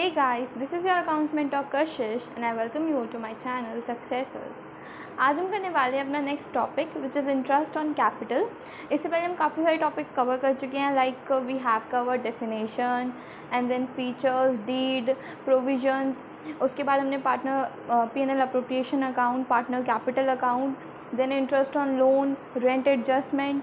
Hey guys, this is your accounts mentor Kashish and I welcome you to my channel Successors। आज हम करने वाले हैं अपना next topic which is interest on capital. इससे पहले हम काफ़ी सारे टॉपिक्स कवर कर चुके हैं, like we have cover definition and then features, deed, provisions. उसके बाद हमने partner P&L appropriation account, partner capital account, then interest on loan, rent adjustment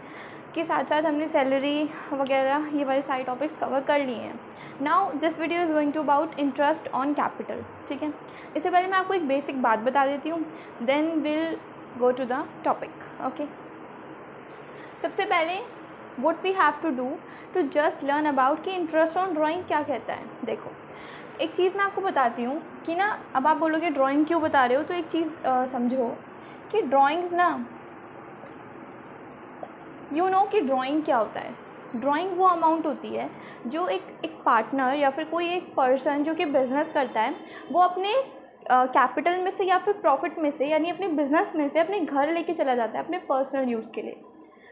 के साथ साथ हमने सैलरी वगैरह ये वाले सारे टॉपिक्स कवर कर लिए हैं। Now this video is going to about interest on capital. ठीक है, इससे पहले मैं आपको एक बेसिक बात बता देती हूँ, then will go to the topic. Okay, सबसे पहले what we have to do to just learn about कि इंटरेस्ट ऑन ड्राइंग क्या कहता है। देखो, एक चीज़ मैं आपको बताती हूँ कि ना, अब आप बोलोगे ड्राइंग क्यों बता रहे हो, तो एक चीज़ समझो कि ड्राइंग्स ना, यू नो कि ड्राइंग क्या होता है। ड्राइंग वो अमाउंट होती है जो एक पार्टनर या फिर कोई एक पर्सन जो कि बिज़नेस करता है, वो अपने कैपिटल में से या फिर प्रॉफिट में से, यानी अपने बिज़नेस में से अपने घर लेके चला जाता है अपने पर्सनल यूज़ के लिए।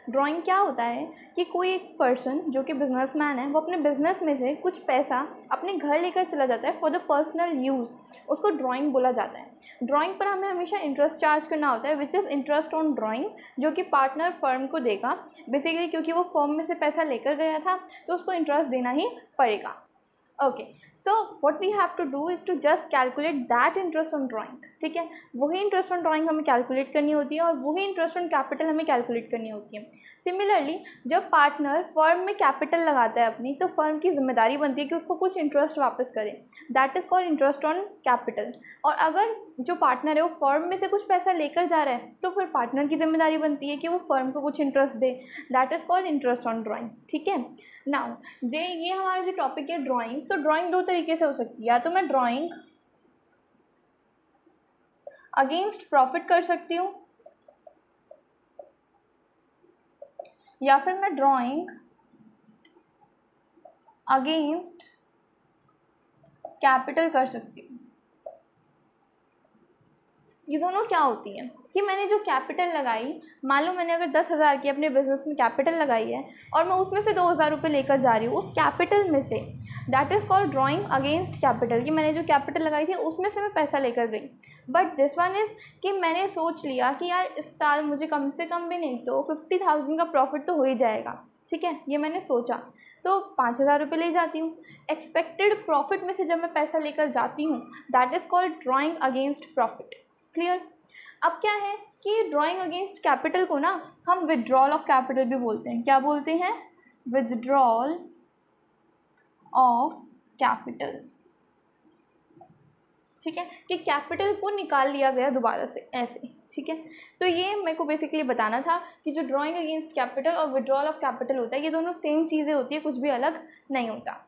ड्राइंग क्या होता है कि कोई एक पर्सन जो कि बिजनेसमैन है, वो अपने बिज़नेस में से कुछ पैसा अपने घर लेकर चला जाता है फॉर द पर्सनल यूज़, उसको ड्राइंग बोला जाता है। ड्राइंग पर हमें हमेशा इंटरेस्ट चार्ज करना होता है which is interest on drawing, जो कि पार्टनर फर्म को देगा बेसिकली, क्योंकि वो फर्म में से पैसा लेकर गया था तो उसको इंटरेस्ट देना ही पड़ेगा। Okay, so what we have to do is to just calculate that interest on drawing. ठीक है, वही इंटरेस्ट ऑन ड्राइंग हमें कैलकुलेट करनी होती है और वही इंटरेस्ट ऑन कैपिटल हमें कैलकुलेट करनी होती है। सिमिलरली, जब पार्टनर फर्म में कैपिटल लगाता है अपनी, तो फर्म की जिम्मेदारी बनती है कि उसको कुछ इंटरेस्ट वापस करे, that is called interest on capital. और अगर जो पार्टनर है वो फर्म में से कुछ पैसा लेकर जा रहा है, तो फिर पार्टनर की जिम्मेदारी बनती है कि वो फर्म को कुछ interest they, that is called interest on drawing. ठीक है, नाउ ये हमारा जो टॉपिक है ड्राइंग। तो ड्राइंग दो तरीके से हो सकती है, या तो मैं ड्राइंग अगेंस्ट प्रॉफिट कर सकती हूँ, या फिर मैं ड्राइंग अगेंस्ट कैपिटल कर सकती हूँ। ये दोनों क्या होती हैं कि मैंने जो कैपिटल लगाई, मान लो मैंने अगर 10,000 की अपने बिजनेस में कैपिटल लगाई है और मैं उसमें से 2,000 रुपये लेकर जा रही हूँ उस कैपिटल में से, that is called drawing against capital, कि मैंने जो कैपिटल लगाई थी उसमें से मैं पैसा लेकर गई। बट दिस वन इज़ कि मैंने सोच लिया कि यार इस साल मुझे कम से कम भी नहीं तो 50,000 का प्रॉफिट तो हो ही जाएगा। ठीक है, ये मैंने सोचा तो 5,000 रुपये ले जाती हूँ। एक्सपेक्टेड प्रॉफिट में से जब मैं पैसा लेकर जाती हूँ, that is called drawing against profit. Clear? अब क्या है कि ड्राइंग अगेंस्ट कैपिटल को ना हम विड्रॉल ऑफ कैपिटल भी बोलते हैं। क्या बोलते हैं? Withdrawal of capital. ठीक है, कि कैपिटल को निकाल लिया गया दोबारा से, ऐसे। ठीक है, तो ये मेरे को बेसिकली बताना था कि जो ड्राइंग अगेंस्ट कैपिटल और विड्रॉल ऑफ कैपिटल होता है, ये दोनों सेम चीज़ें होती है, कुछ भी अलग नहीं होता।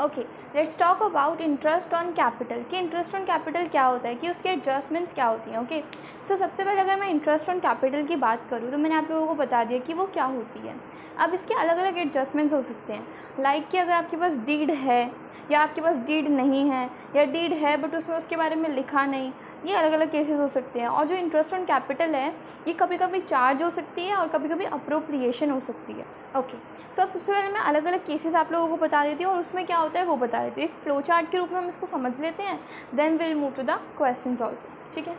Okay, let's talk about interest on capital, कि इंटरेस्ट ऑन कैपिटल क्या होता है, कि उसके एडजस्टमेंट्स क्या होती हैं। ओके, तो सबसे पहले अगर मैं इंटरेस्ट ऑन कैपिटल की बात करूँ तो मैंने आप लोगों को बता दिया कि वो क्या होती है। अब इसके अलग अलग एडजस्टमेंट्स हो सकते हैं, लाइक कि अगर आपके पास डीड है या आपके पास डीड नहीं है, या डीड है बट उसमें उसके बारे में लिखा नहीं, ये अलग अलग केसेस हो सकते हैं। और जो इंटरेस्ट ऑन कैपिटल है, ये कभी कभी चार्ज हो सकती है और कभी कभी अप्रोप्रिएशन हो सकती है। ओके, सो अब सबसे पहले मैं अलग अलग केसेस आप लोगों को बता देती हूँ और उसमें क्या होता है वो बता देती हूँ। एक फ्लो चार्ट के रूप में हम इसको समझ लेते हैं, then will move to the questions also. ठीक है,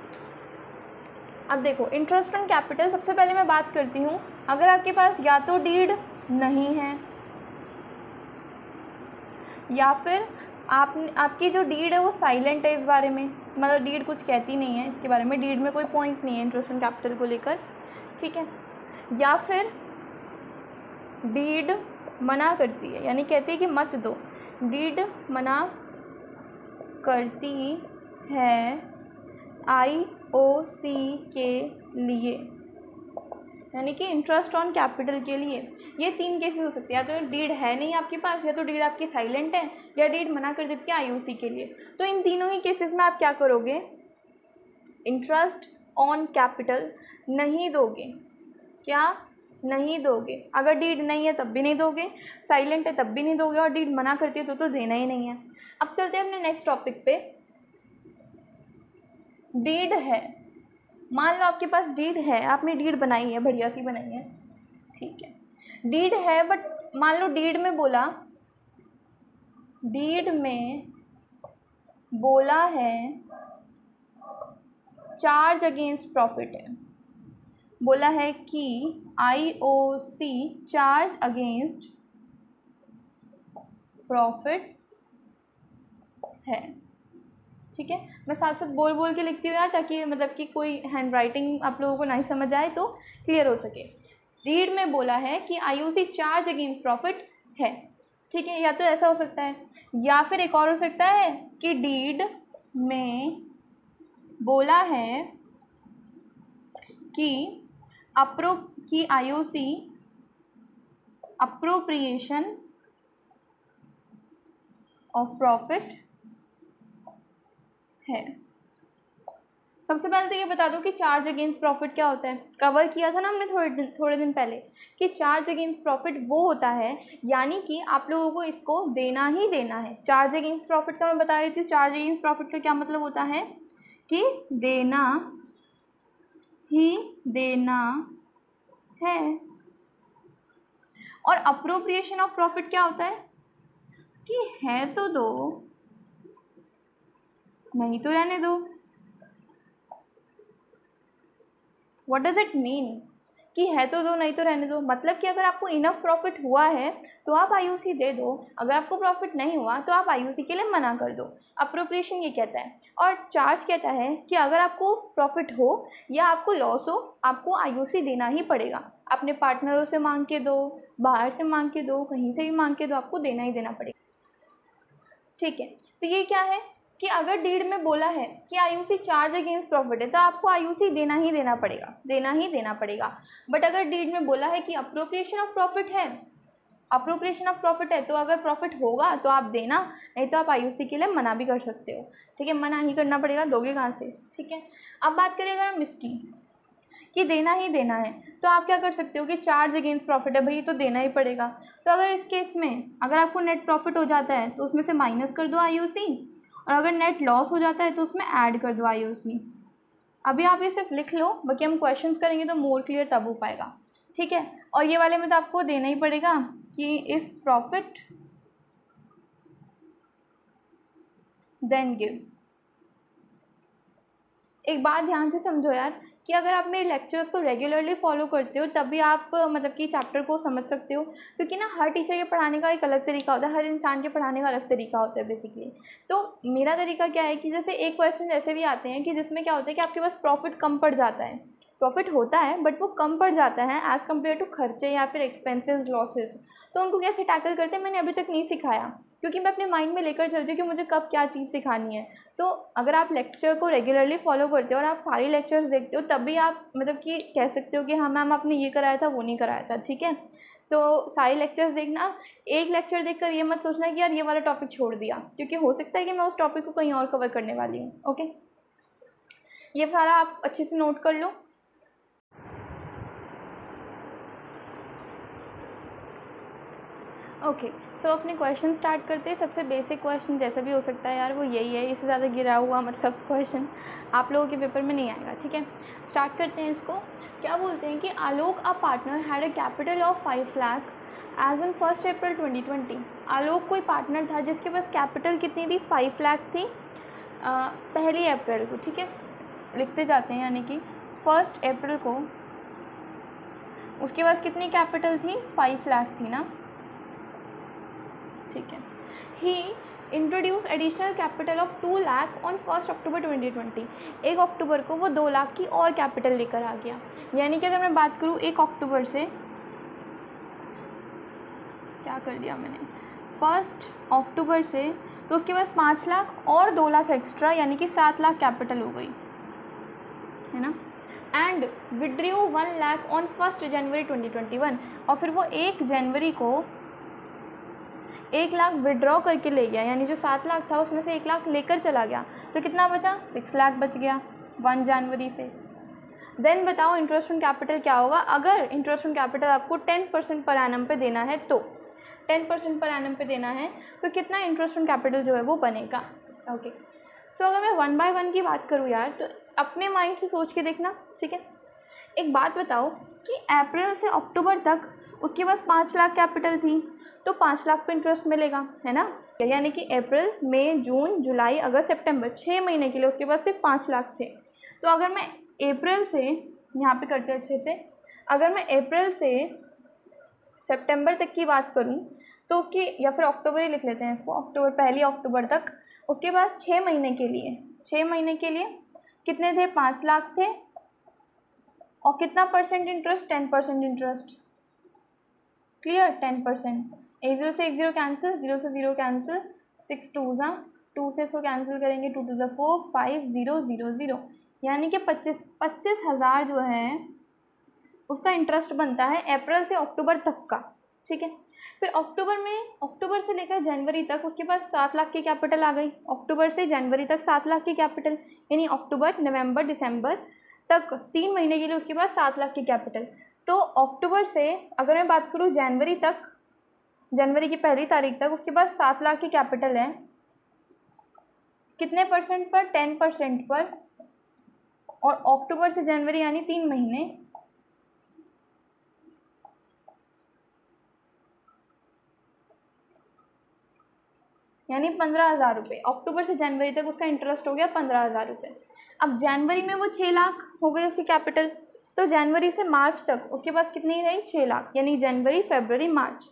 अब देखो इंटरेस्ट ऑन कैपिटल, सबसे पहले मैं बात करती हूँ अगर आपके पास या तो डीड नहीं है या फिर आपकी जो डीड है वो साइलेंट है इस बारे में, मतलब डीड कुछ कहती नहीं है इसके बारे में, डीड में कोई पॉइंट नहीं है इंटरेस्ट ऑन कैपिटल को लेकर। ठीक है, या फिर डीड मना करती है, यानी कहती है कि मत दो, डीड मना करती है IOC के लिए, यानी कि इंटरेस्ट ऑन कैपिटल के लिए। ये तीन केसेस हो सकते हैं, या तो डीड है नहीं आपके पास, या तो डीड आपकी साइलेंट है, या डीड मना कर देती है IOC के लिए। तो इन तीनों ही केसेस में आप क्या करोगे? इंटरेस्ट ऑन कैपिटल नहीं दोगे। क्या नहीं दोगे? अगर डीड नहीं है तब भी नहीं दोगे, साइलेंट है तब भी नहीं दोगे, और डीड मना करती है तो देना ही नहीं है। अब चलते हैं अपने नेक्स्ट टॉपिक पे। डीड है, मान लो आपके पास डीड है, आपने डीड बनाई है, बढ़िया सी बनाई है। ठीक है, डीड है बट मान लो डीड में बोला, डीड में बोला है चार्ज अगेंस्ट प्रॉफिट है, बोला है कि IOC चार्ज अगेंस्ट प्रॉफिट है। ठीक है, मैं साथ साथ बोल बोल के लिखती हूँ यार, ताकि मतलब कि कोई हैंड राइटिंग आप लोगों को नहीं समझ आए तो क्लियर हो सके। रीड में बोला है कि IOC चार्ज अगेंस्ट प्रॉफिट है। ठीक है, या तो ऐसा हो सकता है, या फिर एक और हो सकता है कि डीड में बोला है कि IOC अप्रोप्रिएशन ऑफ प्रॉफिट है। सबसे पहले तो ये बता दो कि चार्ज अगेंस्ट प्रॉफिट क्या होता है। कवर किया था ना हमने थोड़े दिन पहले कि चार्ज अगेंस्ट प्रॉफिट वो होता है, यानी कि आप लोगों को इसको देना ही देना है। चार्ज अगेंस्ट प्रॉफिट का मैं बता रही थी, चार्ज अगेंस्ट प्रॉफिट का क्या मतलब होता है कि देना ही देना है। और अप्रोप्रिएशन ऑफ प्रॉफिट क्या होता है कि है तो दो, नहीं तो रहने दो। व्हाट डज इट मीन कि है तो दो नहीं तो रहने दो? मतलब कि अगर आपको इनफ प्रॉफिट हुआ है तो आप IOC दे दो, अगर आपको प्रॉफिट नहीं हुआ तो आप IOC के लिए मना कर दो। अप्रोप्रिएशन ये कहता है। और चार्ज कहता है कि अगर आपको प्रॉफिट हो या आपको लॉस हो, आपको IOC देना ही पड़ेगा। अपने पार्टनरों से मांग के दो, बाहर से मांग के दो, कहीं से भी मांग के दो, आपको देना ही देना पड़ेगा। ठीक है, तो ये क्या है कि अगर डीड में बोला है कि IOC चार्ज अगेंस्ट प्रॉफिट है तो आपको IOC देना ही देना पड़ेगा, देना ही देना पड़ेगा। बट अगर डीड में बोला है कि अप्रोप्रिएशन ऑफ प्रॉफिट है, अप्रोप्रिएशन ऑफ प्रॉफिट है, तो अगर प्रॉफिट होगा तो आप देना, नहीं तो आप IOC के लिए मना भी कर सकते हो। ठीक है, मना ही करना पड़ेगा, दोगे कहाँ से? ठीक है, अब बात करें अगर हम इसकी कि देना ही देना है, तो आप क्या कर सकते हो कि चार्ज अगेंस्ट प्रॉफिट है, भाई तो देना ही पड़ेगा। तो अगर इस केस में अगर आपको नेट प्रॉफिट हो जाता है तो उसमें से माइनस कर दो IOC, और अगर नेट लॉस हो जाता है तो उसमें ऐड कर दो IOC। अभी आप ये सिर्फ लिख लो, बाकी हम क्वेश्चंस करेंगे तो मोर क्लियर तब हो पाएगा। ठीक है, और ये वाले में तो आपको देना ही पड़ेगा कि इफ़ प्रॉफिट देन गिव। एक बात ध्यान से समझो यार कि अगर आप मेरे लेक्चर्स को रेगुलरली फॉलो करते हो तभी आप मतलब कि चैप्टर को समझ सकते हो, क्योंकि ना हर टीचर के पढ़ाने का एक अलग तरीका होता है, हर इंसान के पढ़ाने का अलग तरीका होता है बेसिकली। तो मेरा तरीका क्या है कि जैसे एक क्वेश्चन ऐसे भी आते हैं कि जिसमें क्या होता है कि आपके पास प्रॉफिट कम पड़ जाता है, प्रॉफिट होता है बट वो कम पड़ जाता है एज़ कम्पेयर टू खर्चे या फिर एक्सपेंसेस लॉसेस। तो उनको कैसे टैकल करते हैं मैंने अभी तक नहीं सिखाया, क्योंकि मैं अपने माइंड में लेकर चलती हूँ कि मुझे कब क्या चीज़ सिखानी है। तो अगर आप लेक्चर को रेगुलरली फॉलो करते हो और आप सारे लेक्चर्स देखते हो तब भी आप मतलब कि कह सकते हो कि हाँ मैम आपने ये कराया था वो नहीं कराया था। ठीक है, तो सारे लेक्चर्स देखना, एक लेक्चर देखकर ये मत सोचना कि यार ये वाला टॉपिक छोड़ दिया, क्योंकि हो सकता है कि मैं उस टॉपिक को कहीं और कवर करने वाली हूँ। ओके, ये सारा आप अच्छे से नोट कर लो। ओके, सो अपने क्वेश्चन स्टार्ट करते हैं। सबसे बेसिक क्वेश्चन जैसा भी हो सकता है यार वो यही है, इससे ज़्यादा गिरा हुआ मतलब क्वेश्चन आप लोगों के पेपर में नहीं आएगा। ठीक है, स्टार्ट करते हैं इसको। क्या बोलते हैं कि Alok a partner had a capital of 5 lakh as on 1 April 2020। Alok कोई पार्टनर था जिसके पास कैपिटल कितनी थी? 5 लाख थी 1 अप्रैल को। ठीक है, लिखते जाते हैं, यानी कि 1 अप्रैल को उसके पास कितनी कैपिटल थी? 5 लाख थी ना। ठीक है, he introduce additional capital of 2 lakh on 1 October 2020। 1 October को वो 2 लाख की और कैपिटल लेकर आ गया। यानी कि अगर मैं बात करूँ 1 अक्टूबर से, क्या कर दिया मैंने, 1 अक्टूबर से, तो उसके पास 5 लाख और 2 लाख एक्स्ट्रा, यानी कि 7 लाख कैपिटल हो गई, है ना। एंड विड्रू 1 लाख ऑन 1 जनवरी 2021। और फिर वो 1 जनवरी को 1 लाख विड्रॉ करके ले गया, यानी जो 7 लाख था उसमें से 1 लाख लेकर चला गया, तो कितना बचा? 6 लाख बच गया 1 जनवरी से। देन बताओ इंटरेस्ट ऑन कैपिटल क्या होगा। अगर इंटरेस्ट ऑन कैपिटल आपको 10% पर एनम पे देना है, तो 10% पर एनम पे देना है तो कितना इंटरेस्ट ऑन कैपिटल जो है वो बनेगा। ओके, सो अगर मैं 1 बाय 1 की बात करूँ यार, तो अपने माइंड से सोच के देखना। ठीक है, एक बात बताओ कि अप्रैल से अक्टूबर तक उसके पास 5 लाख कैपिटल थी, तो 5 लाख पे इंटरेस्ट मिलेगा, है ना। यानी कि अप्रैल, मई, जून, जुलाई, अगस्त, सितंबर 6 महीने के लिए उसके पास सिर्फ 5 लाख थे। तो अगर मैं अप्रैल से, यहाँ पे करते हैं अच्छे से, अगर मैं अप्रैल से सितंबर तक की बात करूँ तो उसकी, या फिर अक्टूबर ही लिख लेते हैं इसको, अक्टूबर, पहली अक्टूबर तक उसके पास 6 महीने के लिए, 6 महीने के लिए कितने थे, 5 लाख थे। और कितना परसेंट इंटरेस्ट, 10% इंटरेस्ट। क्लियर, 10%। 1 0 से 1 0 कैंसिल, 0 से 0 कैंसिल, 6 2 ज़ा, 2 से इसको कैंसिल करेंगे, 2 2 ज़ा 4, 5 0 0 0, यानी कि 25,000 जो है उसका इंटरेस्ट बनता है अप्रैल से अक्टूबर तक का। ठीक है, फिर अक्टूबर में, अक्टूबर से लेकर जनवरी तक उसके पास 7 लाख की कैपिटल आ गई। अक्टूबर से जनवरी तक 7 लाख की कैपिटल, यानी अक्टूबर, नवंबर, दिसंबर तक 3 महीने के लिए उसके पास 7 लाख की कैपिटल। तो अक्टूबर से अगर मैं बात करूँ जनवरी तक, जनवरी की पहली तारीख तक उसके पास 7 लाख की कैपिटल है। कितने परसेंट पर, 10% पर। और अक्टूबर से जनवरी यानी 3 महीने, यानी 15,000 रुपये। अक्टूबर से जनवरी तक उसका इंटरेस्ट हो गया 15,000 रुपये। अब जनवरी में वो 6 लाख हो गई उसकी कैपिटल, तो जनवरी से मार्च तक उसके पास कितनी रही, 6 लाख, यानी जनवरी, फरवरी, मार्च।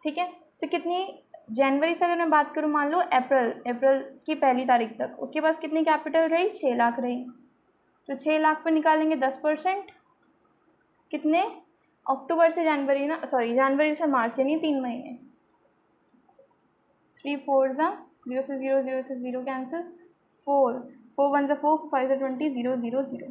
ठीक है, तो कितनी, जनवरी से अगर मैं बात करूँ, मान लो अप्रैल, अप्रैल की पहली तारीख तक उसके पास कितनी कैपिटल रही, 6 लाख रही। तो 6 लाख पर निकालेंगे 10%, कितने, अक्टूबर से जनवरी ना, सॉरी, जनवरी से मार्च, यानी 3 महीने। 3 4 ज़ा, 0 से 0, 0 से 0 कैंसिल, 4 4 1 ज़ा 4, 5 ज़ा 20, 0 0 0,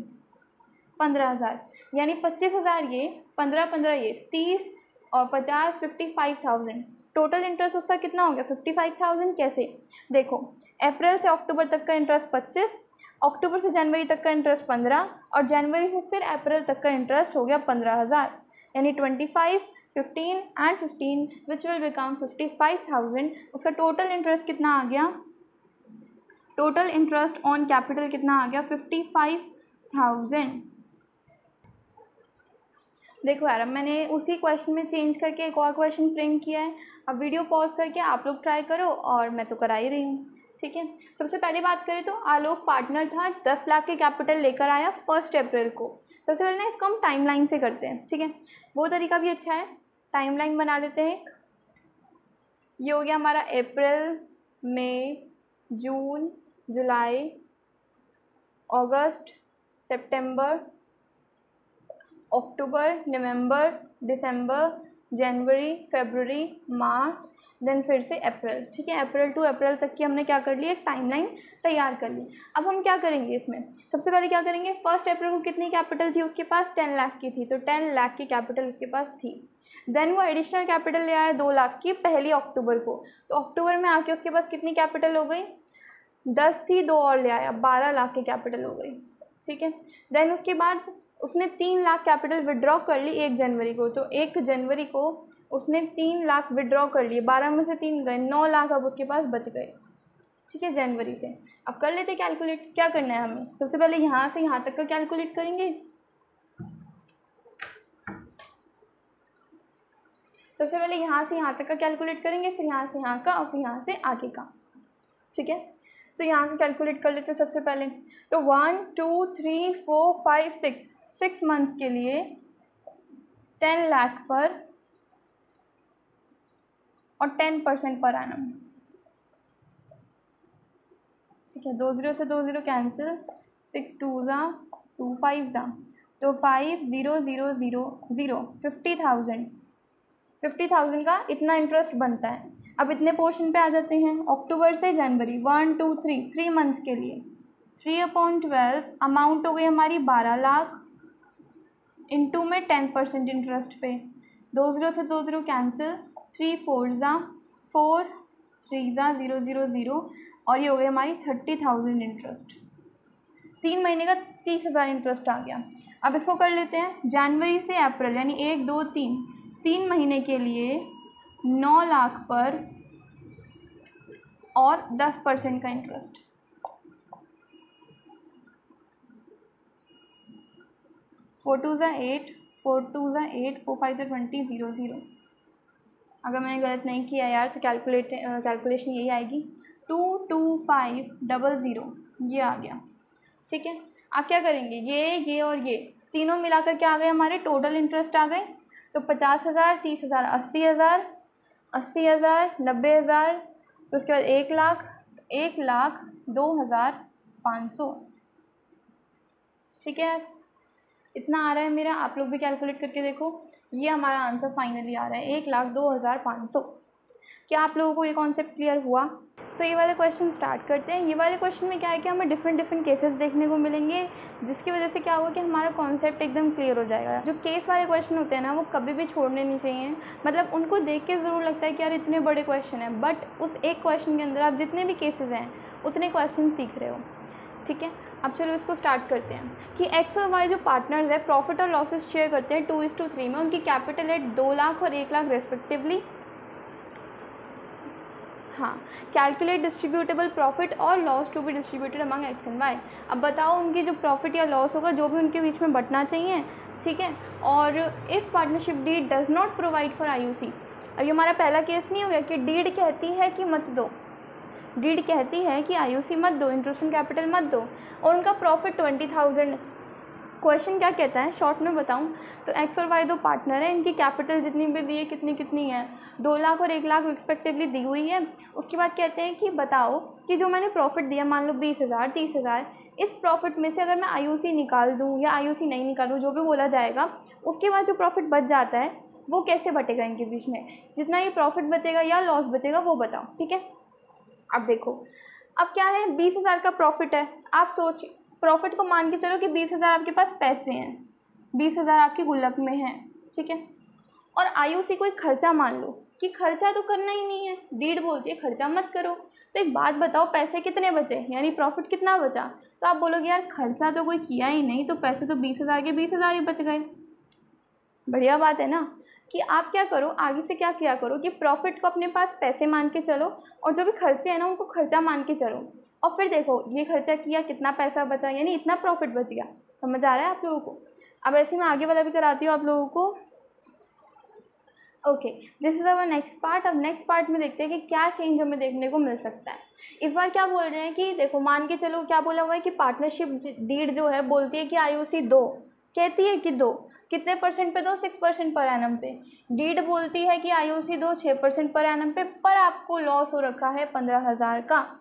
15,000, यानी 25,000 ये, 15 ये, 30 और 50, 55,000। टोटल इंटरेस्ट उसका कितना हो गया, 55,000। कैसे, देखो, अप्रैल से अक्टूबर तक का इंटरेस्ट 25, अक्टूबर से जनवरी तक का इंटरेस्ट 15, और जनवरी से फिर अप्रैल तक का इंटरेस्ट हो गया 15,000, यानी 25, 15 एंड 15 विच विल बिकम 55,000। उसका टोटल इंटरेस्ट कितना आ गया, टोटल इंटरेस्ट ऑन कैपिटल कितना आ गया, 55,000। देखो यार, अब मैंने उसी क्वेश्चन में चेंज करके एक और क्वेश्चन फ्रेम किया है। अब वीडियो पॉज करके आप लोग ट्राई करो, और मैं तो करा ही रही हूँ। ठीक है, सबसे पहले बात करें तो आलोक पार्टनर था, 10 लाख के कैपिटल लेकर आया 1 अप्रैल को। सबसे पहले ना इसको हम टाइमलाइन से करते हैं। ठीक है, वो तरीका भी अच्छा है, टाइमलाइन बना लेते हैं। ये हो गया हमारा अप्रैल, मई, जून, जुलाई, अगस्त, सितंबर, अक्टूबर, नवंबर, दिसंबर, जनवरी, फरवरी, मार्च, देन फिर से अप्रैल। ठीक है, अप्रैल टू अप्रैल तक की हमने क्या कर ली, एक टाइमलाइन तैयार कर ली। अब हम क्या करेंगे इसमें, सबसे पहले क्या करेंगे, 1 अप्रैल को कितनी कैपिटल थी उसके पास, 10 लाख की थी, तो 10 लाख की कैपिटल उसके पास थी। देन वो एडिशनल कैपिटल ले आया 2 लाख की पहली अक्टूबर को, तो अक्टूबर में आके उसके पास कितनी कैपिटल हो गई, 10 थी, 2 और ले आया, 12 लाख की कैपिटल हो गई। ठीक है, देन उसके बाद उसने 3 लाख कैपिटल विड्रॉ कर ली 1 जनवरी को, तो 1 जनवरी को उसने 3 लाख विड्रॉ कर लिए, 12 में से 3 गए, 9 लाख अब उसके पास बच गए। ठीक है, जनवरी से। अब कर लेते कैलकुलेट, क्या करना है हमें, सबसे पहले यहाँ से यहाँ तक का कैलकुलेट करेंगे। सबसे पहले यहाँ से यहाँ तक का कैलकुलेट करेंगे, फिर यहाँ से यहाँ का, और फिर यहाँ से आगे का। ठीक है, तो यहाँ का कैलकुलेट कर लेते हैं सबसे पहले। तो 1 2 3 4 5 6 मंथ्स के लिए 10 लाख पर और 10% पर एनम। ठीक है, 2 0 से 2 0 कैंसिल, 6 2 ज़ा 2 5 ज़ा, तो 5 0 0 0 0, 50,000 का इतना इंटरेस्ट बनता है। अब इतने पोर्शन पे आ जाते हैं, अक्टूबर से जनवरी, 1 2 3 मंथ्स के लिए 3/12 अमाउंट हो गई हमारी 12 लाख, इंटू में 10% इंटरेस्ट पे, 2 0 से 2 0 कैंसिल, 3 4 ज़ा 4, 3 ज़ा 0 0 0, और ये हो गई हमारी 30,000 इंटरेस्ट। 3 महीने का 30,000 इंटरेस्ट आ गया। अब इसको कर लेते हैं, जनवरी से अप्रैल, यानी 1 2 3 महीने के लिए 9 लाख पर और 10% का इंटरेस्ट। 4 2 ज़ा 8, 4 2 ज़ा 8, 4 5 ज़ा 20, 0 0, अगर मैंने गलत नहीं किया यार तो कैलकुलेशन यही आएगी 22500, ये आ गया। ठीक है, आप क्या करेंगे, ये और ये तीनों मिलाकर क्या आ गए हमारे टोटल इंटरेस्ट आ गए। तो 50,000, 30,000, 80,000, 80,000, 90,000, तो उसके बाद 1,00,000, 1,02,500। ठीक है यार, इतना आ रहा है मेरा, आप लोग भी कैलकुलेट करके देखो। ये हमारा आंसर फाइनली आ रहा है 1,02,500। क्या आप लोगों को ये कॉन्सेप्ट क्लियर हुआ? सो ये वाले क्वेश्चन स्टार्ट करते हैं। ये वाले क्वेश्चन में क्या है कि हमें डिफरेंट केसेस देखने को मिलेंगे, जिसकी वजह से क्या होगा कि हमारा कॉन्सेप्ट एकदम क्लियर हो जाएगा। जो केस वाले क्वेश्चन होते हैं ना, वो कभी भी छोड़ने नहीं चाहिए। मतलब उनको देख के ज़रूर लगता है कि यार इतने बड़े क्वेश्चन हैं, बट उस एक क्वेश्चन के अंदर आप जितने भी केसेस हैं उतने क्वेश्चन सीख रहे हो। ठीक है, अब चलो इसको स्टार्ट करते हैं कि एक्स और वाई जो पार्टनर्स है प्रॉफिट और लॉसेस शेयर करते हैं 2:3 में। उनकी कैपिटल है 2 लाख और 1 लाख रेस्पेक्टिवली। हाँ, कैलकुलेट डिस्ट्रीब्यूटेबल प्रॉफिट और loss to be distributed among X and Y. अब बताओ उनकी जो प्रॉफिट या लॉस होगा जो भी उनके बीच में बंटना चाहिए। ठीक है, और if partnership deed does not provide for IUC. अब ये हमारा पहला केस नहीं हो गया कि डीड कहती है कि मत दो, डीड कहती है कि आईयूसी मत दो, इंटरेस्ट ऑन कैपिटल मत दो, और उनका प्रॉफिट 20,000। क्वेश्चन क्या कहता है, शॉर्ट में बताऊं तो एक्स और वाई दो पार्टनर है, इनकी कैपिटल जितनी भी दी है कितनी है 2 लाख और 1 लाख रिस्पेक्टिवली दी हुई है। उसके बाद कहते हैं कि बताओ कि जो मैंने प्रॉफिट दिया, मान लो 20,000, 30,000, इस प्रॉफिट में से अगर मैं आईयूसी निकाल दूँ या आईयूसी नहीं निकालूँ, जो भी बोला जाएगा, उसके बाद जो प्रॉफिट बच जाता है वो कैसे बटेगा इनके बीच में, जितना ये प्रॉफिट बचेगा या लॉस बचेगा वो बताओ। ठीक है, अब देखो, अब क्या है 20,000 का प्रॉफिट है। आप सोच, प्रॉफिट को मान के चलो कि 20,000 आपके पास पैसे हैं, 20,000 आपकी गुल्लक में है। ठीक है, और आईयूसी कोई खर्चा मान लो कि खर्चा तो करना ही नहीं है, डीड बोलती है खर्चा मत करो। तो एक बात बताओ, पैसे कितने बचे, यानी प्रॉफिट कितना बचा? तो आप बोलोगे यार खर्चा तो कोई किया ही नहीं, तो पैसे तो 20,000 के 20,000 ही बच गए। बढ़िया बात है ना, कि आप क्या करो आगे से, क्या किया करो कि प्रॉफिट को अपने पास पैसे मान के चलो, और जो भी खर्चे हैं ना उनको खर्चा मान के चलो, और फिर देखो ये खर्चा किया कितना पैसा बचा, यानी इतना प्रॉफिट बच गया। समझ आ रहा है आप लोगों को? अब ऐसे मैं आगे वाला भी कराती हूँ आप लोगों को। Okay, this is our next part. अब नेक्स्ट पार्ट में देखते हैं कि क्या चेंज हमें देखने को मिल सकता है। इस बार क्या बोल रहे हैं कि देखो, मान के चलो क्या बोला हुआ है कि पार्टनरशिप डीड जो है बोलती है कि आईयूसी दो, कहती है कि दो, कितने परसेंट पे दो, 6% पर एनम पे। डीड बोलती है कि आईयूसी दो 6% पर एनम पे, पर आपको लॉस हो रखा है 15,000 का।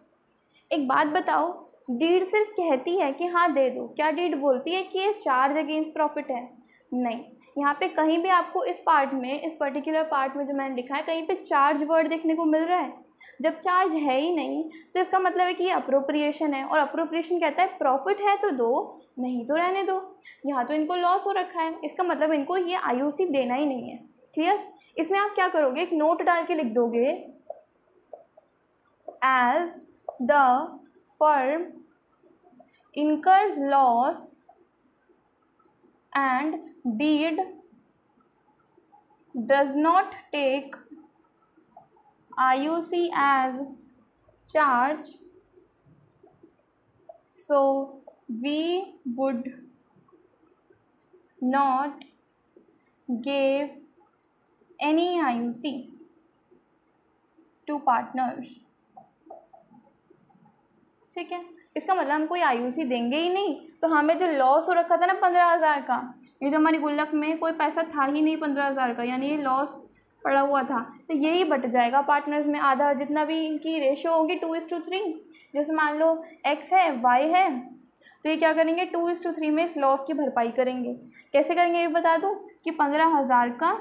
एक बात बताओ, डीड सिर्फ कहती है कि हाँ दे दो, क्या डीड बोलती है कि ये चार्ज अगेंस्ट प्रॉफिट है? नहीं, यहाँ पे कहीं भी आपको इस पार्ट में, इस पर्टिकुलर पार्ट में जो मैंने लिखा है, कहीं पे चार्ज वर्ड देखने को मिल रहा है? जब चार्ज है ही नहीं तो इसका मतलब है कि ये अप्रोप्रिएशन है, और अप्रोप्रिएशन कहता है प्रॉफिट है तो दो, नहीं तो रहने दो। यहाँ तो इनको लॉस हो रखा है, इसका मतलब इनको ये आईयूसी देना ही नहीं है। क्लियर? इसमें आप क्या करोगे, एक नोट डाल के लिख दोगे, as the firm incurs loss and deed does not take IUC as charge, so we would not give any IUC to partners। ठीक है, इसका मतलब हम कोई आईयूसी देंगे ही नहीं, तो हमें जो लॉस हो रखा था ना 15,000 का, ये जो हमारी गुल्लक में कोई पैसा था ही नहीं 15,000 का, यानी ये लॉस पड़ा हुआ था, तो यही बट जाएगा पार्टनर्स में आधा, जितना भी इनकी रेशो होगी 2:3। जैसे मान लो एक्स है वाई है, तो ये क्या करेंगे 2:3 में इस लॉस की भरपाई करेंगे। कैसे करेंगे ये बता दूँ कि 15,000 का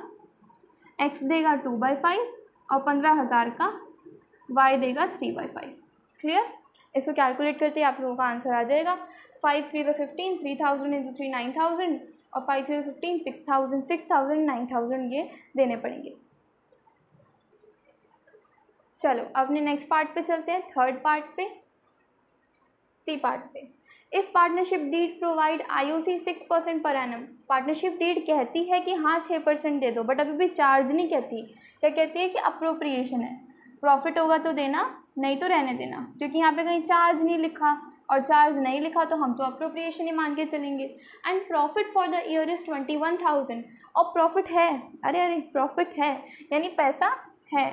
एक्स देगा 2/5 और 15,000 का वाई देगा 3/5। क्लियर? इसको कैलकुलेट करते ही आप लोगों का आंसर आ जाएगा। 5 3 15, 3,000 इंटू 3 9,000, और 5 3 15, 6,000 6,000 9,000 ये देने पड़ेंगे। चलो अपने नेक्स्ट पार्ट पे चलते हैं, थर्ड पार्ट पे, सी पार्ट पे। If partnership deed provide IUC 6% per annum. Partnership deed कहती है कि हाँ 6% दे दो, बट अभी भी चार्ज नहीं कहती। क्या कहती है कि अप्रोप्रिएशन है, प्रॉफिट होगा तो देना, नहीं तो रहने देना, क्योंकि यहाँ पे कहीं चार्ज नहीं लिखा, और चार्ज नहीं लिखा तो हम तो अप्रोप्रिएशन ही मान के चलेंगे। And profit for the year is 21,000, और प्रॉफिट है, अरे प्रॉफिट है यानी पैसा है।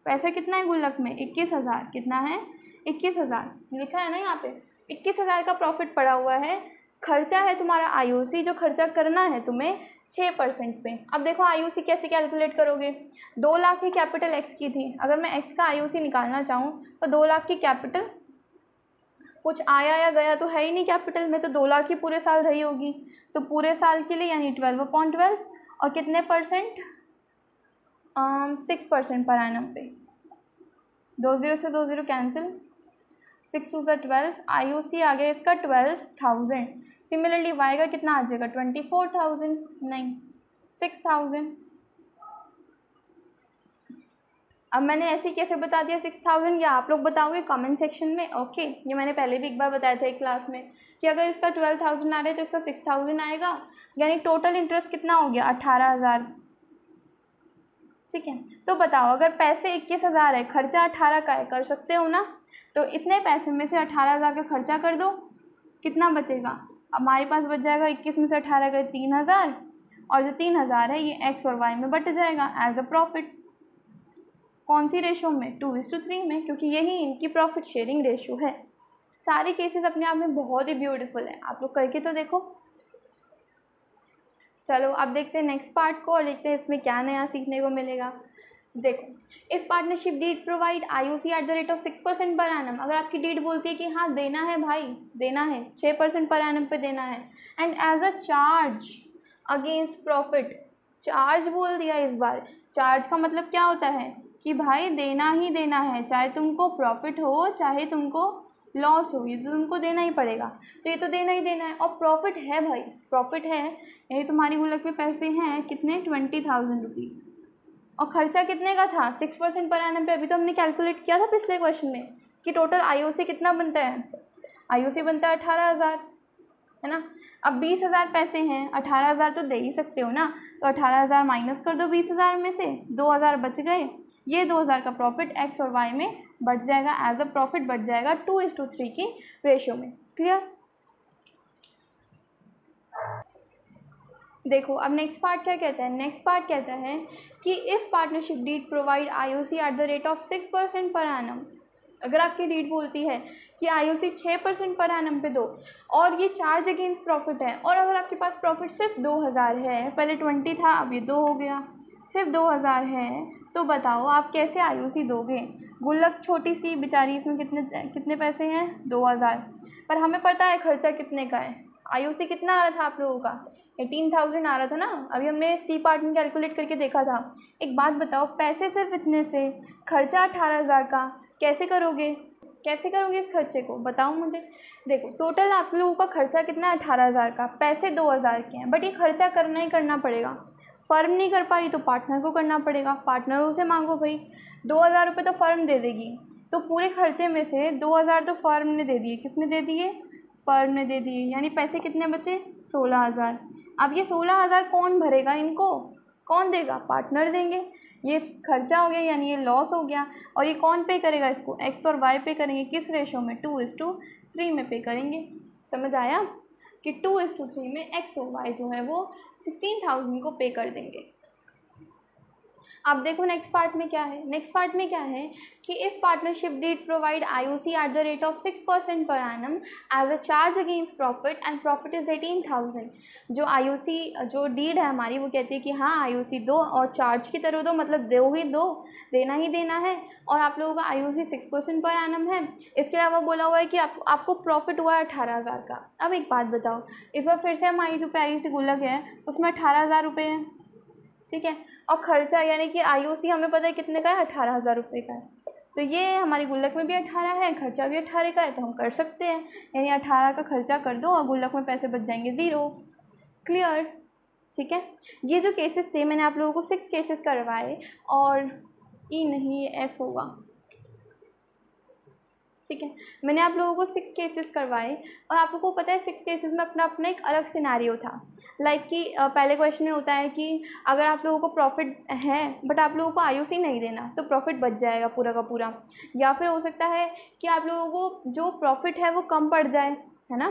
पैसा कितना है गुल्लक में? 21,000। कितना है? 21,000 लिखा है ना यहाँ पे, 21,000 का प्रॉफिट पड़ा हुआ है। खर्चा है तुम्हारा आईओसी, जो खर्चा करना है तुम्हें 6% पे। अब देखो आईओसी कैसे कैलकुलेट करोगे? 2 लाख की कैपिटल एक्स की थी, अगर मैं एक्स का आईओसी निकालना चाहूँ तो 2 लाख की कैपिटल, कुछ आया या गया तो है ही नहीं कैपिटल में, तो 2 लाख ही पूरे साल रही होगी। तो पूरे साल के लिए यानी 12/12, और कितने परसेंट? 6% पर एनम पे। 2 0 से 2 0 कैंसिल, 6 2 ज़ा 12, आईओसी आ गया इसका 12,000। सिमिलरली वाई का कितना आ जाएगा? 24,000, नहीं 6,000। अब मैंने ऐसे कैसे बता दिया 6,000, या आप लोग बताओगे कमेंट सेक्शन में। ओके, ये मैंने पहले भी एक बार बताया था एक क्लास में कि अगर इसका 12,000 आ रहा है तो इसका 6,000 आएगा, यानी टोटल इंटरेस्ट कितना हो गया? 18,000। ठीक है, तो बताओ अगर पैसे 21,000 है, खर्चा 18 का है, कर सकते हो ना? तो इतने पैसे में से 18,000 का खर्चा कर दो, कितना बचेगा? हमारे पास बच जाएगा 21 में से 18 गए 3,000, और जो 3,000 है ये एक्स और वाई में बट जाएगा एज अ प्रॉफिट। कौन सी रेशो में? 2:3 में, क्योंकि यही इनकी प्रॉफिट शेयरिंग रेशो है। सारे केसेस अपने आप में बहुत ही ब्यूटीफुल है, आप लोग करके तो देखो। चलो अब देखते हैं नेक्स्ट पार्ट को, और देखते हैं इसमें क्या नया सीखने को मिलेगा। देखो, if partnership deed provide IOC at the rate of 6% per annum, अगर आपकी डीड बोलती है कि हाँ देना है भाई, देना है 6% पर एनम पे देना है, and as a charge against profit, charge बोल दिया इस बार। चार्ज का मतलब क्या होता है कि भाई देना ही देना है, चाहे तुमको प्रॉफिट हो चाहे तुमको लॉस हो, ये तो तुमको देना ही पड़ेगा। तो ये तो देना ही देना है, और प्रॉफिट है भाई, प्रॉफिट है, ये तुम्हारी गुल्लक में पैसे हैं कितने? 20,000 रुपीज़। और खर्चा कितने का था? 6% पर एनम पे। अभी तो हमने कैलकुलेट किया था पिछले क्वेश्चन में कि टोटल आईओसी कितना बनता है। आईओसी बनता है 18,000, है ना? अब 20,000 पैसे हैं, 18,000 तो दे ही सकते हो ना, तो 18,000 माइनस कर दो 20,000 में से, 2,000 बच गए। ये 2,000 का प्रॉफिट एक्स और वाई में बढ़ जाएगा, एज अ प्रॉफिट बढ़ जाएगा 2:3 की रेशो में। क्लियर? देखो अब नेक्स्ट पार्ट क्या कहता है? नेक्स्ट पार्ट कहता है कि if partnership deed provide IOC at the rate of 6% per annum, अगर आपकी डीड बोलती है कि आईओसी 6% पर एनम पे दो, और ये चार्ज अगेंस्ट प्रॉफिट है, और अगर आपके पास प्रॉफिट सिर्फ 2,000 है, पहले 20 था अब ये 2 हो गया, सिर्फ 2,000 है, तो बताओ आप कैसे आईओसी दोगे? गुल्लक छोटी सी बेचारी, इसमें कितने पैसे हैं? 2,000, पर हमें पता है खर्चा कितने का है। आईओसी कितना आ रहा था आप लोगों का? 18,000 आ रहा था ना, अभी हमने सी पार्ट में कैलकुलेट करके देखा था। एक बात बताओ, पैसे सिर्फ इतने से, खर्चा 18,000 का, कैसे करोगे? कैसे करोगे इस खर्चे को? बताओ मुझे। देखो टोटल आप लोगों का खर्चा कितना है? 18,000 का, पैसे 2,000 के हैं, बट ये खर्चा करना ही करना पड़ेगा। फर्म नहीं कर पा रही तो पार्टनर को करना पड़ेगा, पार्टनरों से मांगो भाई। 2,000 रुपये तो फर्म दे देगी, तो पूरे खर्चे में से 2,000 तो फर्म ने दे दिए। किसने दे दिए? फर्म ने दे दिए, यानी पैसे कितने बचे? 16,000। अब ये 16,000 कौन भरेगा? इनको कौन देगा? पार्टनर देंगे। ये खर्चा हो गया यानी ये लॉस हो गया, और ये कौन पे करेगा? इसको एक्स और वाई पे करेंगे। किस रेशो में? 2:3 में पे करेंगे। समझ आया कि 2:3 में एक्स और वाई जो है वो 16,000 को पे कर देंगे। अब देखो नेक्स्ट पार्ट में क्या है। नेक्स्ट पार्ट में क्या है कि if partnership deed provide IOC at the rate of 6% per annum as a charge against profit, and profit is 18,000। जो आईओसी जो डीड है हमारी, वो कहती है कि हाँ आईओसी दो और चार्ज की तरह दो, मतलब दो ही दो, देना ही देना है, और आप लोगों का आईओसी 6% पर एनम है। इसके अलावा बोला हुआ है कि आपको प्रॉफिट हुआ है 18,000 का। अब एक बात बताओ, इस बार फिर से हमारी जो प्यारी सी गुल्लक है उसमें 18,000 रुपये है, ठीक है, और खर्चा यानी कि आईओसी हमें पता है कितने का है? 18,000 रुपये का है। तो ये हमारी गुल्लक में भी 18 है, खर्चा भी 18 का है, तो हम कर सकते हैं, यानी 18 का खर्चा कर दो और गुल्लक में पैसे बच जाएंगे 0। क्लियर? ठीक है, ये जो केसेस थे मैंने आप लोगों को 6 केसेस करवाए, और ई नहीं ये एफ होगा। ठीक है। मैंने आप लोगों को 6 केसेस करवाए और आप लोगों को पता है 6 केसेस में अपना अपना एक अलग सिनेरियो था। लाइक कि पहले क्वेश्चन में होता है कि अगर आप लोगों को प्रॉफिट है बट आप लोगों को आईओसी नहीं देना तो प्रॉफिट बच जाएगा पूरा का पूरा, या फिर हो सकता है कि आप लोगों को जो प्रॉफिट है वो कम पड़ जाए, है ना।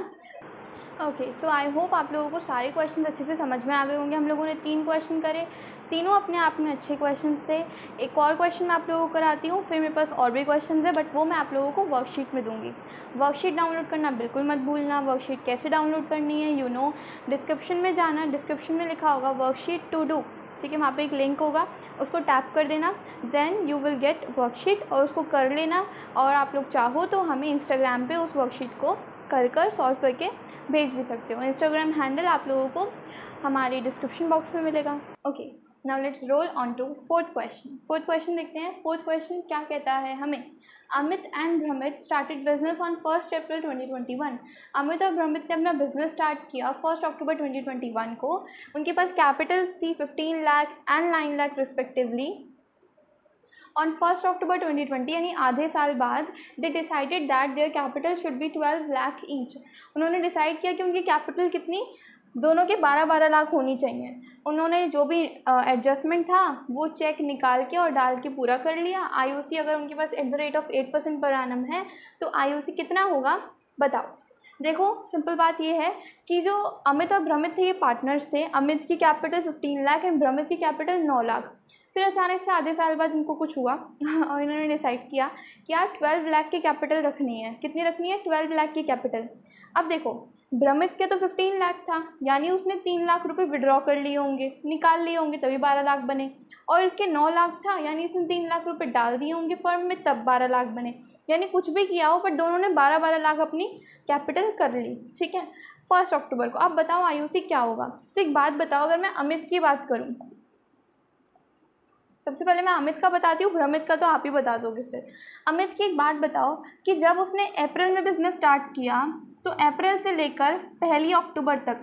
ओके, सो आई होप आप लोगों को सारे क्वेश्चन अच्छे से समझ में आ गए होंगे। हम लोगों ने 3 क्वेश्चन करे, तीनों अपने आप में अच्छे क्वेश्चंस थे। एक और क्वेश्चन मैं आप लोगों को कराती हूँ, फिर मेरे पास और भी क्वेश्चंस है बट वो मैं आप लोगों को वर्कशीट में दूंगी। वर्कशीट डाउनलोड करना बिल्कुल मत भूलना। वर्कशीट कैसे डाउनलोड करनी है यू नो, डिस्क्रिप्शन में जाना, डिस्क्रिप्शन में लिखा होगा वर्कशीट टू डू, ठीक है। वहाँ पे एक लिंक होगा, उसको टैप कर देना, then you will get worksheet और उसको कर लेना। और आप लोग चाहो तो हमें इंस्टाग्राम पे उस वर्कशीट को कर सॉल्व करके भेज भी सकते हो। इंस्टाग्राम हैंडल आप लोगों को हमारे डिस्क्रिप्शन बॉक्स में मिलेगा। Okay, now let's roll on to fourth question. Fourth question देखते हैं। फोर्थ क्वेश्चन क्या कहता है हमें, Amit and Bhramit started business on 1 April 2021। Amit और भ्रमित ने अपना बिजनेस स्टार्ट किया 1 अक्टूबर 2021 को। उनके पास कैपिटल्स थी 15 lakh and 9 lakh respectively. On 1 October 2020 यानी आधे साल बाद they decided that their capital should be 12 lakh each. उन्होंने डिसाइड किया कि उनकी कैपिटल कितनी, दोनों के 12-12 लाख होनी चाहिए। उन्होंने जो भी एडजस्टमेंट था वो चेक निकाल के और डाल के पूरा कर लिया। आईओसी अगर उनके पास एट द रेट ऑफ 8% पर एनम है तो आईओसी कितना होगा बताओ। देखो सिंपल बात ये है कि जो अमित और भ्रमित थे ये पार्टनर्स थे। अमित की कैपिटल 15 लाख एंड भ्रमित की कैपिटल 9 लाख। फिर अचानक से आधे साल बाद इनको कुछ हुआ और इन्होंने डिसाइड किया कि यार 12 लाख की कैपिटल रखनी है। कितनी रखनी है? 12 लाख की कैपिटल। अब देखो भ्रमित के तो 15 लाख था, यानी उसने 3 लाख रुपए विड्रॉ कर लिए होंगे, निकाल लिए होंगे, तभी 12 लाख बने। और इसके 9 लाख था, यानी इसने 3 लाख रुपए डाल दिए होंगे फर्म में, तब 12 लाख बने। यानी कुछ भी किया हो पर दोनों ने 12-12 लाख अपनी कैपिटल कर ली, ठीक है, 1 अक्टूबर को। अब बताओ आईओसी क्या होगा। तो एक बात बताओ, अगर मैं अमित की बात करूँ, सबसे पहले मैं अमित का बताती हूँ, भ्रमित का तो आप ही बता दोगे। फिर अमित की एक बात बताओ कि जब उसने अप्रैल में बिजनेस स्टार्ट किया तो अप्रैल से लेकर 1 अक्टूबर तक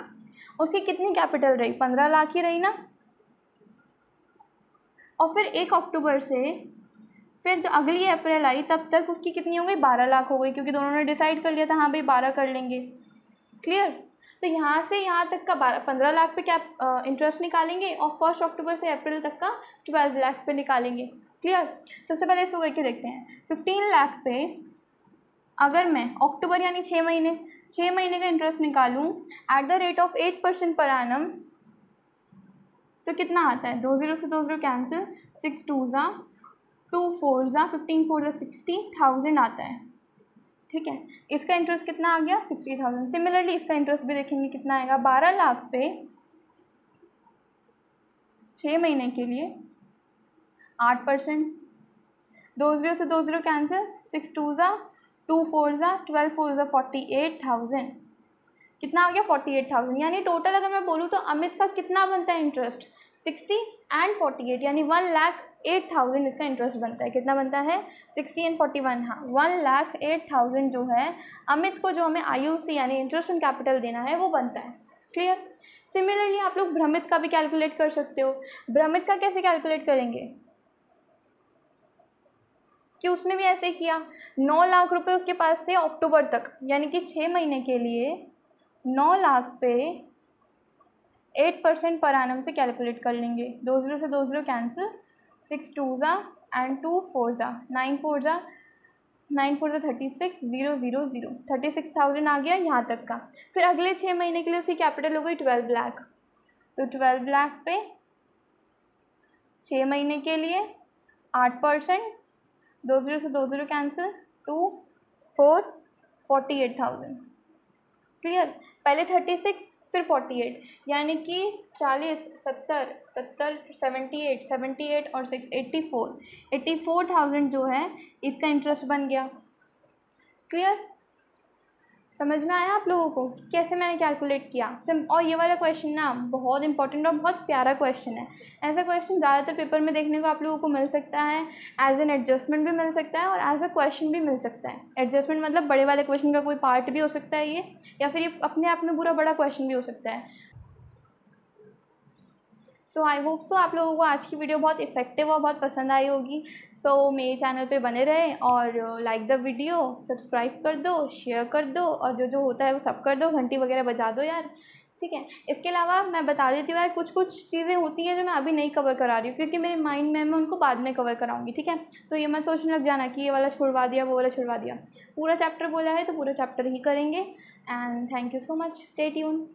उसकी कितनी कैपिटल रही? 15 लाख ही रही ना। और फिर 1 अक्टूबर से फिर जो अगली अप्रैल आई तब तक उसकी कितनी हो गई? 12 लाख हो गई, क्योंकि दोनों ने डिसाइड कर लिया था हाँ भाई 12 कर लेंगे। क्लियर? तो यहाँ से यहाँ तक का 15 लाख पे क्या इंटरेस्ट निकालेंगे और 1 अक्टूबर से अप्रैल तक का 12 लाख पे निकालेंगे। क्लियर? सबसे पहले इसको करके देखते हैं। 15 लाख पे अगर मैं अक्टूबर यानी 6 महीने का इंटरेस्ट निकालूं एट द रेट ऑफ 8% पर एनम, तो कितना आता है? 2 0 से 2 0 कैंसिल, 6 2 ज़ा 2 4 ज़ा 15 4 ज़ा 60,000 आता है। ठीक है, इसका इंटरेस्ट कितना आ गया? 60,000। सिमिलरली इसका इंटरेस्ट भी देखेंगे कितना आएगा। 12 लाख पे 6 महीने के लिए 8%, 2 0 से 2 0 कैंसिल, 6 2 ज़ा 2 4 ज़ा 12 4 ज़ा 48,000। कितना आ गया? 48,000। यानी टोटल अगर मैं बोलूँ तो अमित का कितना बनता है इंटरेस्ट? 60 एंड 48, यानी 1,08,000 इसका इंटरेस्ट बनता है। कितना बनता है? 60 एंड 41, हाँ 1,08,000 जो है अमित को, जो हमें आईओसी यानी इंटरेस्ट ऑन कैपिटल देना है वो बनता है। क्लियर? सिमिलरली आप लोग भ्रमित का भी कैलकुलेट कर सकते हो। भ्रमित का कैसे कैलकुलेट करेंगे कि उसने भी ऐसे किया, 9 लाख रुपए उसके पास थे अक्टूबर तक, यानी कि 6 महीने के लिए 9 लाख पे 8% पर एनम से कैलकुलेट कर लेंगे। 2 0 से 2 0 कैंसिल, 6 2 ज़ा एंड 2 4 ज़ा 9 4 ज़ा 36 0 0 0 36,000 आ गया यहाँ तक का। फिर अगले 6 महीने के लिए उसकी कैपिटल हो गई 12 लाख। तो 12 लाख पे 6 महीने के लिए 8%, 2 0 से 2 0 कैंसिल, 2 4 48,000। क्लियर? पहले 36 फिर 48, यानी कि 40 70 70 78 और 6 84,000 जो है इसका इंटरेस्ट बन गया। क्लियर? समझ में आया आप लोगों को कि कैसे मैंने कैलकुलेट किया? और ये वाला क्वेश्चन ना बहुत इंपॉर्टेंट और बहुत प्यारा क्वेश्चन है। ऐसा क्वेश्चन ज़्यादातर पेपर में देखने को आप लोगों को मिल सकता है। एज एन एडजस्टमेंट भी मिल सकता है और एज अ क्वेश्चन भी मिल सकता है। एडजस्टमेंट मतलब बड़े वाले क्वेश्चन का कोई पार्ट भी हो सकता है ये, या फिर ये अपने आप में पूरा बड़ा क्वेश्चन भी हो सकता है। सो आई होप सो आप लोगों को आज की वीडियो बहुत इफ़ेक्टिव और बहुत पसंद आई होगी। सो मेरे चैनल पे बने रहें और लाइक द वीडियो, सब्सक्राइब कर दो, शेयर कर दो और जो जो होता है वो सब कर दो, घंटी वगैरह बजा दो यार, ठीक है। इसके अलावा मैं बता देती हूँ यार, कुछ कुछ चीज़ें होती हैं जो मैं अभी नहीं कवर करा रही हूँ क्योंकि मेरे माइंड में मैं उनको बाद में कवर कराऊँगी, ठीक है। तो ये मत सोचने लग जाना कि ये वाला छुड़वा दिया, वो वाला छुड़वा दिया। पूरा चैप्टर बोला है तो पूरा चैप्टर ही करेंगे। And thank you so much, stay tune.